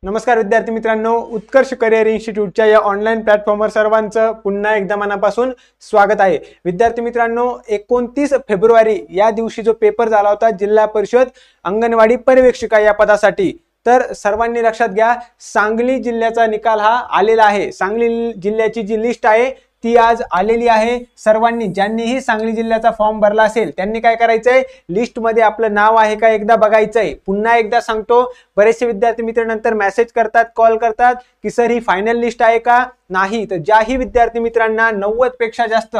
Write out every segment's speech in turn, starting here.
नमस्कार विद्यार्थी मित्रांनो, उत्कर्ष करिअर इन्स्टिट्यूटच्या या ऑनलाईन प्लॅटफॉर्मवर सर्वांचं पुन्हा एकदा मनापासून स्वागत आहे। विद्यार्थी मित्रांनो, 29 फेब्रुवारी या दिवशी जो पेपर झाला होता जिल्हा परिषद अंगणवाडी पर्यवेक्षिका या पदासाठी, तर सर्वांनी लक्षात घ्या, सांगली जिल्ह्याचा निकाल हा आलेला आहे। सांगली जिल्ह्याची जी लिस्ट आहे ती आज आलेली आहे। सर्वांनी ज्यांनीही सांगली जिल्ह्याचा फॉर्म भरला असेल त्यांनी काय करायचंय, लिस्ट मध्ये आपलं नाव आहे का एकदा बघायचंय। पुन्हा एकदा सांगतो, बरेचसे विद्यार्थी मित्र नंतर मेसेज करतात, कॉल करतात की सर ही फायनल लिस्ट आहे का नाही। तर ज्याही विद्यार्थी मित्रांना 90 पेक्षा जास्त,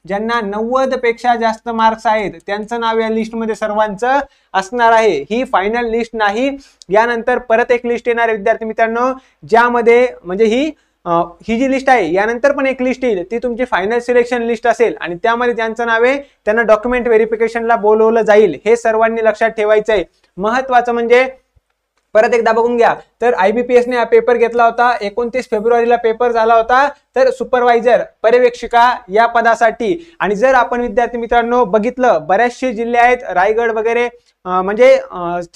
ज्यांना 90 पेक्षा जास्त मार्क्स आहेत त्यांचं नाव या लिस्ट मध्ये सर्वांचं असणार आहे। ही फायनल लिस्ट नाही, यानंतर परत एक लिस्ट येणार आहे विद्यार्थी मित्रांनो, ज्यामध्ये म्हणजे ही जी लिस्ट आहे यानंतर पण एक लिस्ट येईल, ती तुमची फायनल सिलेक्शन लिस्ट असेल आणि त्यामध्ये ज्यांचं नाव आहे त्यांना डॉक्युमेंट व्हेरिफिकेशनला बोलवलं जाईल। हे सर्वांनी लक्षात ठेवायचं आहे। महत्त्वाचं म्हणजे परत एकदा बघून घ्या, तर IBPS ने हा पेपर घेतला होता, 29 फेब्रुवारीला पेपर झाला होता, तर सुपरवायझर पर्यवेक्षिका या पदासाठी। आणि जर आपण विद्यार्थी मित्रांनो बघितलं, बरेचसे जिल्हे आहेत, रायगड वगैरे म्हणजे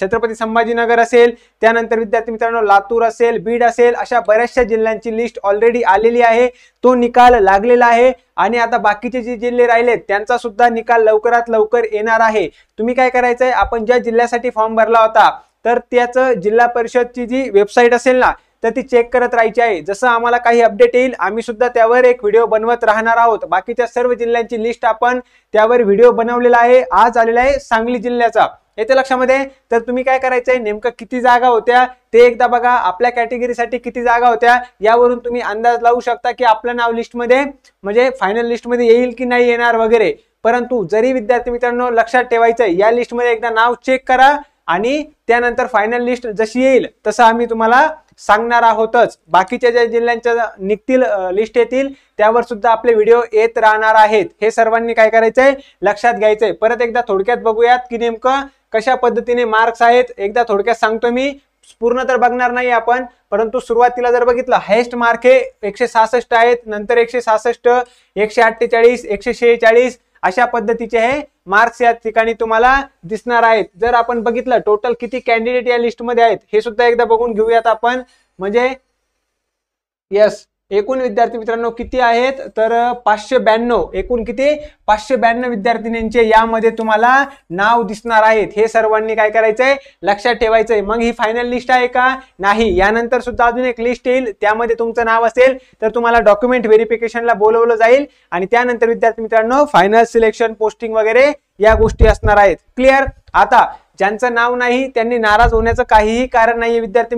छत्रपती संभाजीनगर असेल, त्यानंतर विद्यार्थी मित्रांनो लातूर असेल, बीड असेल, अशा बऱ्याचशा जिल्ह्यांची लिस्ट ऑलरेडी आलेली आहे, तो निकाल लागलेला आहे। आणि आता बाकीचे जे जिल्हे राहिलेत त्यांचा सुद्धा निकाल लवकरात लवकर येणार आहे। तुम्ही काय करायचंय, आपण ज्या जिल्ह्यासाठी फॉर्म भरला होता तर त्याचं जिल्हा परिषदची जी वेबसाईट असेल ना, तर ती चेक करत राहायची आहे। जसं आम्हाला काही अपडेट येईल आम्ही सुद्धा त्यावर एक व्हिडिओ बनवत राहणार आहोत। बाकीच्या सर्व जिल्ह्यांची लिस्ट आपण त्यावर व्हिडिओ बनवलेला आहे। आज आलेला आहे सांगली जिल्ह्याचा, येते लक्षामध्ये। तर तुम्ही काय करायचंय, नेमकं किती जागा होत्या ते एकदा बघा, आपल्या कॅटेगरीसाठी किती जागा होत्या यावरून तुम्ही अंदाज लावू शकता की आपलं नाव लिस्ट मध्ये म्हणजे फायनल लिस्ट मध्ये येईल की नाही येणार वगैरे। परंतु जरी विद्यार्थी मित्रांनो लक्षात ठेवायचंय, या लिस्ट मध्ये एकदा नाव चेक करा आणि त्यानंतर फायनल लिस्ट जशी येईल तसं आम्ही तुम्हाला सांगणार आहोतच। बाकीच्या ज्या जिल्ह्यांच्या निघतील लिस्ट येतील त्यावर सुद्धा आपले व्हिडिओ येत राहणार आहेत। हे सर्वांनी काय करायचंय, लक्षात घ्यायचंय। परत एकदा थोडक्यात बघूयात की नेमकं कशा पद्धतीने मार्क्स आहेत, एकदा थोडक्यात सांगतो मी, पूर्ण तर बघणार नाही आपण, परंतु सुरुवातीला जर बघितलं हायेस्ट मार्क हे 166 आहेत, नंतर 166, 148, 146 अशा पद्धतीचे हे मार्क्स या ठिकाणी तुम्हाला दिसणार आहेत। जर आपण बघितलं टोटल किती कॅन्डिडेट या लिस्ट मध्ये आहेत हे सुद्धा एकदा बघून घेऊयात आपण। म्हणजे यस, एकूण विद्यार्थी मित्रांनो किती आहेत, तर 592, एकूण किती 592 विद्यार्थिनींचे यामध्ये तुम्हाला नाव दिसणार आहेत। हे सर्वांनी काय करायचंय, लक्षात ठेवायचंय। मग ही फायनल लिस्ट आहे का नाही, यानंतर सुद्धा अजून एक लिस्ट येईल, त्यामध्ये तुमचं नाव असेल तर तुम्हाला डॉक्युमेंट व्हेरिफिकेशनला बोलवलं जाईल आणि त्यानंतर विद्यार्थी मित्रांनो फायनल सिलेक्शन, पोस्टिंग वगैरे या गोष्टी असणार आहेत। क्लिअर। आता ज्यांचं नाव नाही त्यांनी नाराज होण्याचं काहीही कारण नाहीये विद्यार्थी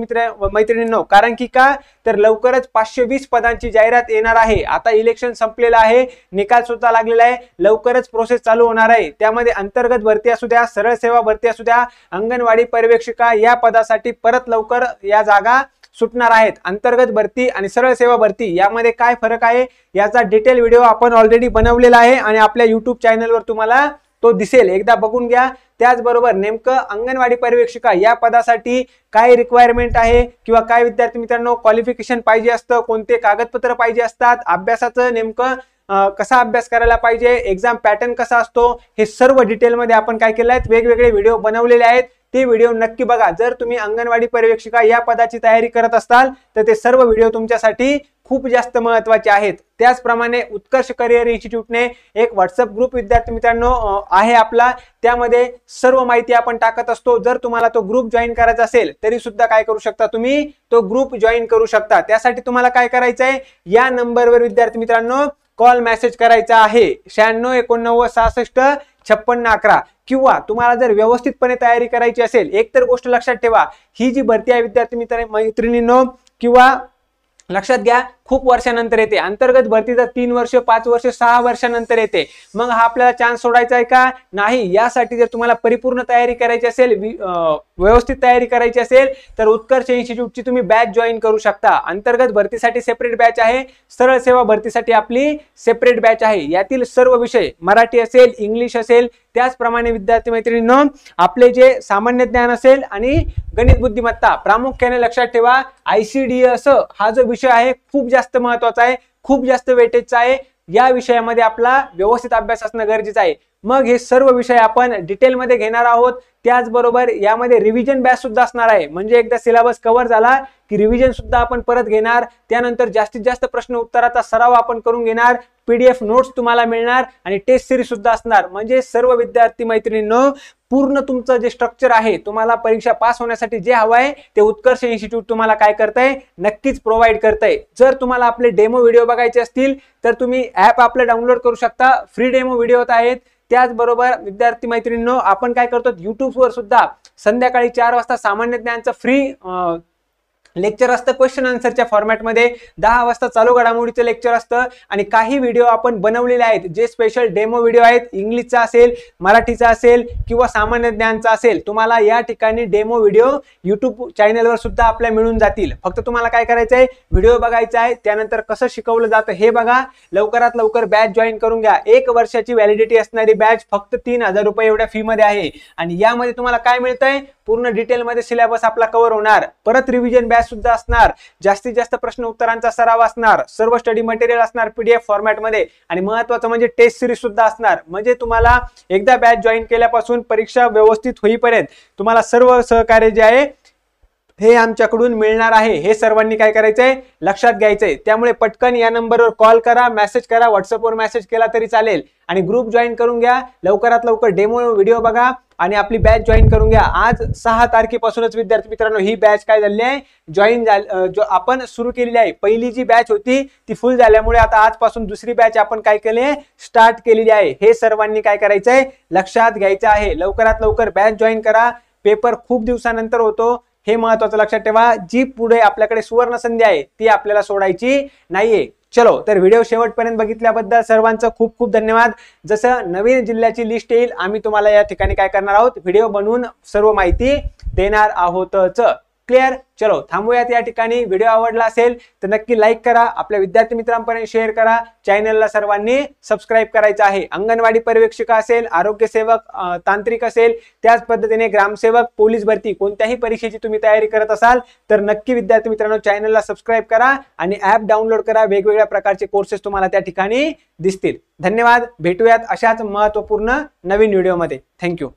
मैत्रिणींनो, कारण की का, तर लवकरच 520 पदांची जाहिरात येणार आहे। आता इलेक्शन संपलेलं आहे, निकाल सुद्धा लागलेला आहे, लवकरच प्रोसेस चालू होणार आहे। त्यामध्ये अंतर्गत भरती असू द्या, सरळ सेवा भरती असू द्या, अंगणवाडी पर्यवेक्षिका या पदासाठी परत लवकर या जागा सुटणार आहेत। अंतर्गत भरती आणि सरळ सेवा भरती यामध्ये काय फरक आहे याचा डिटेल व्हिडिओ आपण ऑलरेडी बनवलेला आहे आणि आपल्या YouTube चॅनलवर तुम्हाला तो दिसेल, एकदा बघून घ्या। त्याचबरोबर नेमकं अंगणवाडी पर्यवेक्षिका या पदासाठी काय रिक्वायरमेंट आहे किंवा काय विद्यार्थी मित्रांनो क्वालिफिकेशन पाहिजे असतं, कोणते कागदपत्र पाहिजे असतात, अभ्यासाचं नेमकं कसा अभ्यास करायला पाहिजे, एक्झाम पॅटर्न कसा असतो, हे सर्व डिटेलमध्ये आपण काय केलं आहे, वेगवेगळे व्हिडिओ बनवलेले आहेत। ते व्हिडिओ नक्की बघा। जर तुम्ही अंगणवाडी पर्यवेक्षिका या पदाची तयारी करत असाल तर ते सर्व व्हिडिओ तुमच्यासाठी खूप जास्त महत्त्वाचे आहेत। त्याचप्रमाणे उत्कर्ष करिअर इन्स्टिट्यूटने एक व्हॉट्सअप ग्रुप विद्यार्थी मित्रांनो आहे आपला, त्यामध्ये सर्व माहिती आपण टाकत असतो। जर तुम्हाला तो ग्रुप जॉईन करायचा असेल तरी सुद्धा काय करू शकता, तुम्ही तो ग्रुप जॉईन करू शकता। त्यासाठी तुम्हाला काय करायचंय, या नंबरवर विद्यार्थी मित्रांनो कॉल मेसेज करायचा आहे, 96 89 66 56 11। किंवा तुम्हाला जर व्यवस्थितपणे तयारी करायची असेल, एक तर गोष्ट लक्षात ठेवा, ही जी भरती आहे विद्यार्थी मैत्रिणींनो, किंवा लक्षात घ्या खूप वर्षानंतर येते, अंतर्गत भरती तर 3 वर्ष, 5 वर्ष, 6 वर्षानंतर येते। मग हा आपल्याला चान्स सोडायचा आहे का नाही, यासाठी जर तुम्हाला परिपूर्ण तयारी करायची असेल, व्यवस्थित तयारी करायची असेल तर उत्कर्ष इन्स्टिट्यूटची तुम्ही बॅच जॉईन करू शकता। अंतर्गत भरतीसाठी सेपरेट बॅच आहे, सरळ सेवा भरतीसाठी आपली सेपरेट बॅच आहे। यातील सर्व विषय मराठी असेल, इंग्लिश असेल, त्याचप्रमाणे विद्यार्थी मैत्रिणींनो आपले जे सामान्य ज्ञान असेल आणि गणित बुद्धिमत्ता, प्रामुख्याने लक्षात ठेवा ICDS हा जो विषय आहे खूप जास्त महत्त्वाचा आहे, खूप जास्त वेटेजचा आहे। या विषयामध्ये आपला व्यवस्थित अभ्यास असणं गरजेचं आहे। मग हे सर्व विषय आपण डिटेलमध्ये घेणार आहोत। त्याचबरोबर यामध्ये रिव्हिजन बॅच सुद्धा असणार आहे, म्हणजे एकदा सिलेबस कव्हर झाला की रिव्हिजन सुद्धा आपण परत घेणार। त्यानंतर जास्तीत जास्त प्रश्न उत्तराचा सराव आपण करून घेणार, PDF नोट्स तुम्हाला मिळणार आणि टेस्ट सिरीज सुद्धा असणार। म्हणजे सर्व विद्यार्थी मैत्रिणींनो, पूर्ण तुमचं जे स्ट्रक्चर आहे, तुम्हाला परीक्षा पास होण्यासाठी जे हवं आहे ते उत्कर्ष इन्स्टिट्यूट तुम्हाला काय करतंय, नक्कीच प्रोव्हाइड करतंय। जर तुम्हाला आपले डेमो व्हिडिओ बघायचे असतील तर तुम्ही ऍप आपलं डाउनलोड करू शकता, फ्री डेमो व्हिडिओ आहेत। त्याचबरोबर विद्यार्थी मैत्रिणींनो, आपण काय करतो, युट्यूबवर सुद्धा संध्याकाळी 4 वाजता सामान्य ज्ञानचं फ्री लेक्चर असतं क्वेश्चन आन्सरच्या फॉर्मॅटमध्ये, 10 वाजता चालू घडामोडीचं लेक्चर असतं आणि काही व्हिडिओ आपण बनवलेले आहेत जे स्पेशल डेमो व्हिडिओ आहेत, इंग्लिशचा असेल, मराठीचा असेल किंवा सामान्य ज्ञानचा असेल। तुम्हाला या ठिकाणी डेमो व्हिडिओ YouTube चॅनलवर सुद्धा आपल्या मिळून जातील। फक्त तुम्हाला काय करायचं आहे, व्हिडिओ बघायचा आहे, त्यानंतर कसं शिकवलं जातं हे बघा। लवकरात लवकर बॅच जॉईन करून घ्या। 1 वर्षाची व्हॅलिडिटी असणारी बॅच फक्त 3000 रुपये एवढ्या फी मध्ये आहे आणि यामध्ये तुम्हाला काय मिळतंय, पूर्ण डिटेलमध्ये सिलेबस आपला कव्हर होणार, परत रिव्हिजन बॅच सुद्धा असणार, जास्तीत जास्त प्रश्न उत्तरांचा सराव असणार, सर्व स्टडी मटेरियल असणार PDF फॉर्मॅट मध्ये आणि महत्त्वाचं म्हणजे टेस्ट सिरीज सुद्धा असणार। म्हणजे तुम्हाला एकदा बॅच जॉईन केल्यापासून परीक्षा व्यवस्थित होईपर्यंत तुम्हाला सर्व सहकार्य जे आहे हे आमच्याकडून मिळणार आहे। हे सर्वांनी काय करायचंय, लक्षात घ्यायचंय। त्यामुळे पटकन या नंबरवर कॉल करा, मेसेज करा, व्हॉट्सअपवर मेसेज केला तरी चालेल आणि ग्रुप जॉईन करून घ्या। लवकरात लवकर डेमो व्हिडिओ बघा आणि आपली बॅच जॉईन करून घ्या। आज 6 तारखेपासूनच विद्यार्थी मित्रांनो ही बॅच काय झाली आहे, जॉईन जो आपण सुरू केलेली आहे। पहिली जी बॅच होती ती फुल झाल्यामुळे आता आजपासून दुसरी बॅच आपण काय केली आहे, स्टार्ट केलेली आहे। हे सर्वांनी काय करायचंय, लक्षात घ्यायचं आहे। लवकरात लवकर बॅच जॉईन करा, पेपर खूप दिवसानंतर होतो, हे महत्त्वाचं लक्षात ठेवा। जी पुढे आपल्याकडे सुवर्ण संधी आहे ती आपल्याला सोडायची नाहीये। चलो, तर व्हिडिओ शेवटपर्यंत बघितल्याबद्दल सर्वांचं खूप खूप धन्यवाद। जसं नवीन जिल्ह्याची लिस्ट येईल आम्ही तुम्हाला या ठिकाणी काय करणार आहोत, व्हिडिओ बनवून सर्व माहिती देणार आहोतच। क्लिअर? चलो थांबूयात या ठिकाणी। व्हिडिओ आवडला असेल तर नक्की लाईक करा, आपल्या विद्यार्थी मित्रांपर्यंत शेअर करा, चॅनलला सर्वांनी सबस्क्राईब करायचं आहे। अंगणवाडी पर्यवेक्षिका असेल, आरोग्य सेवक, तांत्रिक असेल, त्याच पद्धतीने ग्रामसेवक, पोलीस भरती कोणत्याही परीक्षेची तुम्ही तयारी करत असाल तर नक्की विद्यार्थी मित्रांनो चॅनलला सबस्क्राईब करा आणि ऍप डाउनलोड करा। वेगवेगळ्या प्रकारचे कोर्सेस तुम्हाला त्या ठिकाणी दिसतील। धन्यवाद, भेटूयात अशाच महत्त्वपूर्ण नवीन व्हिडिओमध्ये। थँक्यू।